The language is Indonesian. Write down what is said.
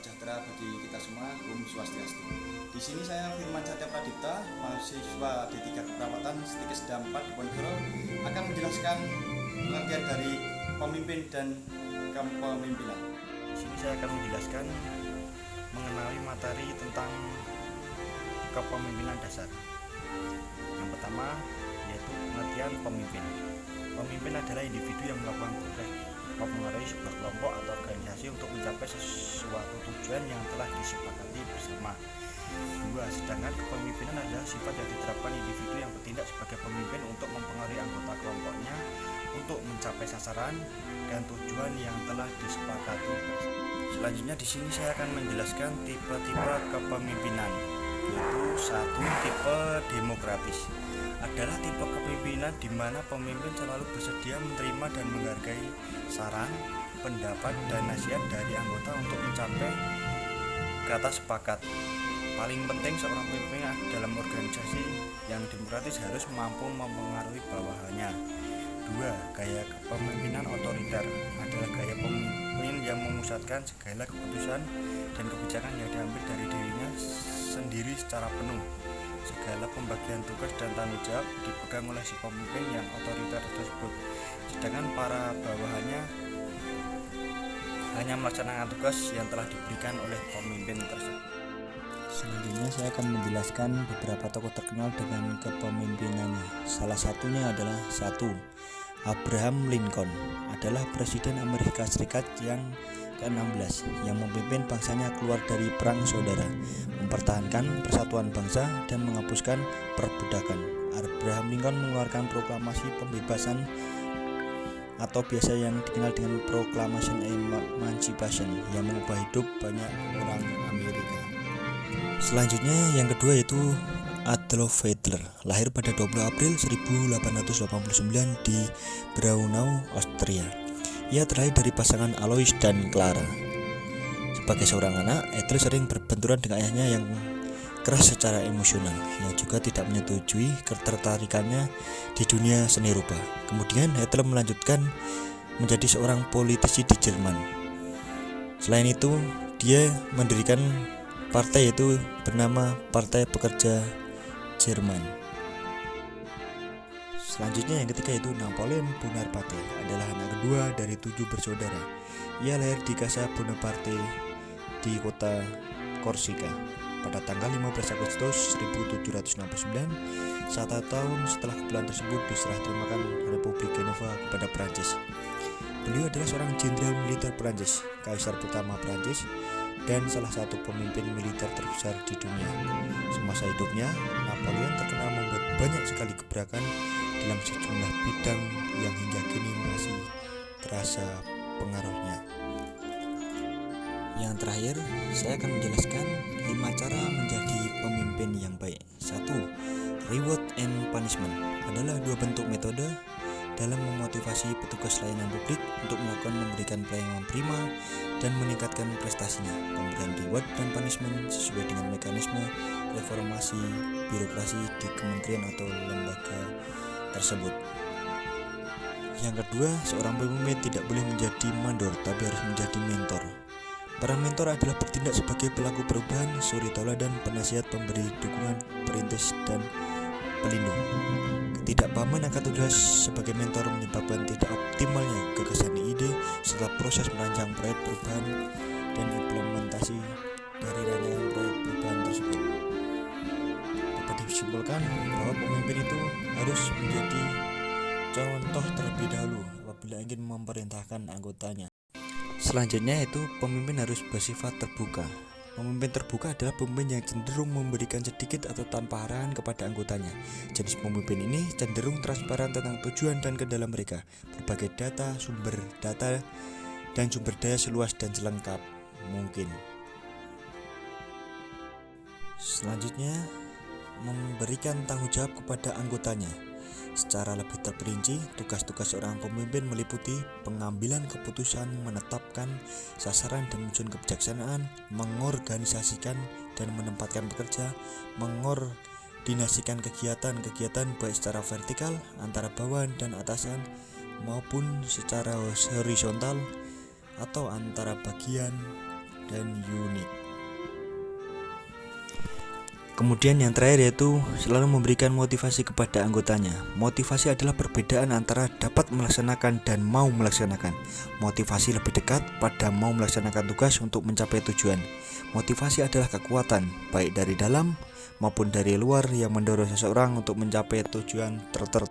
sejahtera bagi kita semua. Om Swastiastu. Di sini saya Firman Satya Pradipta, mahasiswa D3 Keperawatan Stikes 4 di Ponegoro, akan menjelaskan pengertian dari pemimpin dan kepemimpinan. Di sini saya akan menjelaskan mengenai materi tentang kepemimpinan dasar. Yang pertama yaitu pengertian pemimpin. Pemimpin adalah individu yang melakukan tugas mempengaruhi sebuah kelompok atau organisasi untuk mencapai sesuatu tujuan yang telah disepakati bersama. 2. Sedangkan kepemimpinan adalah sifat yang diterapkan individu yang bertindak sebagai pemimpin untuk mempengaruhi anggota kelompoknya untuk mencapai sasaran dan tujuan yang telah disepakati. Selanjutnya di sini saya akan menjelaskan tipe-tipe kepemimpinan, yaitu 1. Tipe demokratis adalah tipe kepemimpinan di mana pemimpin selalu bersedia menerima dan menghargai saran, pendapat, dan nasihat dari anggota untuk mencapai kata sepakat. Paling penting seorang pemimpin dalam organisasi yang demokratis harus mampu mempengaruhi bawahannya. 2. Gaya kepemimpinan otoriter adalah gaya pemimpin yang memusatkan segala keputusan dan kebijakan yang diambil dari dirinya sendiri secara penuh. Segala pembagian tugas dan tanggung jawab dipegang oleh si pemimpin yang otoriter tersebut, sedangkan para bawahannya hanya melaksanakan tugas yang telah diberikan oleh pemimpin tersebut. Selanjutnya saya akan menjelaskan beberapa tokoh terkenal dengan kepemimpinannya. Salah satunya adalah 1. Abraham Lincoln adalah Presiden Amerika Serikat yang ke-16 yang memimpin bangsanya keluar dari perang saudara, mempertahankan persatuan bangsa dan menghapuskan perbudakan. Abraham Lincoln mengeluarkan proklamasi pembebasan atau biasa yang dikenal dengan Proclamation Emancipation yang mengubah hidup banyak orang Amerika. Selanjutnya yang kedua yaitu Adolf Hitler, lahir pada 20 April 1889 di Braunau, Austria. Ia terlahir dari pasangan Alois dan Clara. Sebagai seorang anak, Hitler sering berbenturan dengan ayahnya yang keras secara emosional, yang juga tidak menyetujui ketertarikannya di dunia seni rupa. Kemudian Hitler melanjutkan menjadi seorang politisi di Jerman. Selain itu, dia mendirikan partai yaitu bernama Partai Pekerja Jerman. Selanjutnya yang ketiga yaitu Napoleon Bonaparte adalah anak kedua dari 7 bersaudara. Ia lahir di Casa Bonaparte di kota Korsika pada tanggal 15 Agustus 1769. 1 tahun setelah kepulauan tersebut diserah terimakan Republik Genova kepada Prancis. Beliau adalah seorang jenderal militer Prancis, kaisar pertama Prancis, dan salah satu pemimpin militer terbesar di dunia. Semasa hidupnya, Napoleon terkenal membuat banyak sekali gebrakan dalam sejumlah bidang yang hingga kini masih terasa pengaruhnya. Yang terakhir, saya akan menjelaskan 5 cara menjadi pemimpin yang baik. 1. Reward and punishment adalah 2 bentuk metode dalam memotivasi petugas layanan publik untuk memberikan pelayanan prima dan meningkatkan prestasinya. Pemberian reward dan punishment sesuai dengan mekanisme reformasi birokrasi di kementerian atau lembaga tersebut. Yang kedua, seorang pemimpin tidak boleh menjadi mandor tapi harus menjadi mentor. Para mentor adalah bertindak sebagai pelaku perubahan, suri tauladan, penasihat, pemberi dukungan, perintis, dan pelindung. Ketidakpahaman akan tugas sebagai mentor menyebabkan tidak optimalnya gagasan ide serta proses merancang proyek perubahan dan implementasi dari rancangan proyek perubahan tersebut. Dapat disimpulkan bahwa pemimpin itu harus menjadi contoh terlebih dahulu apabila ingin memerintahkan anggotanya. Selanjutnya yaitu pemimpin harus bersifat terbuka. Pemimpin terbuka adalah pemimpin yang cenderung memberikan sedikit atau tanpa arahan kepada anggotanya. Jenis pemimpin ini cenderung transparan tentang tujuan dan kendala mereka, berbagai data, dan sumber daya seluas dan selengkap mungkin. Selanjutnya, memberikan tanggung jawab kepada anggotanya. Secara lebih terperinci, tugas-tugas seorang pemimpin meliputi pengambilan keputusan, menetapkan sasaran dan menyusun kebijaksanaan, mengorganisasikan dan menempatkan pekerja, mengordinasikan kegiatan-kegiatan baik secara vertikal antara bawahan dan atasan maupun secara horizontal atau antara bagian dan unik. Kemudian yang terakhir yaitu selalu memberikan motivasi kepada anggotanya. Motivasi adalah perbedaan antara dapat melaksanakan dan mau melaksanakan. Motivasi lebih dekat pada mau melaksanakan tugas untuk mencapai tujuan. Motivasi adalah kekuatan baik dari dalam maupun dari luar yang mendorong seseorang untuk mencapai tujuan tertentu.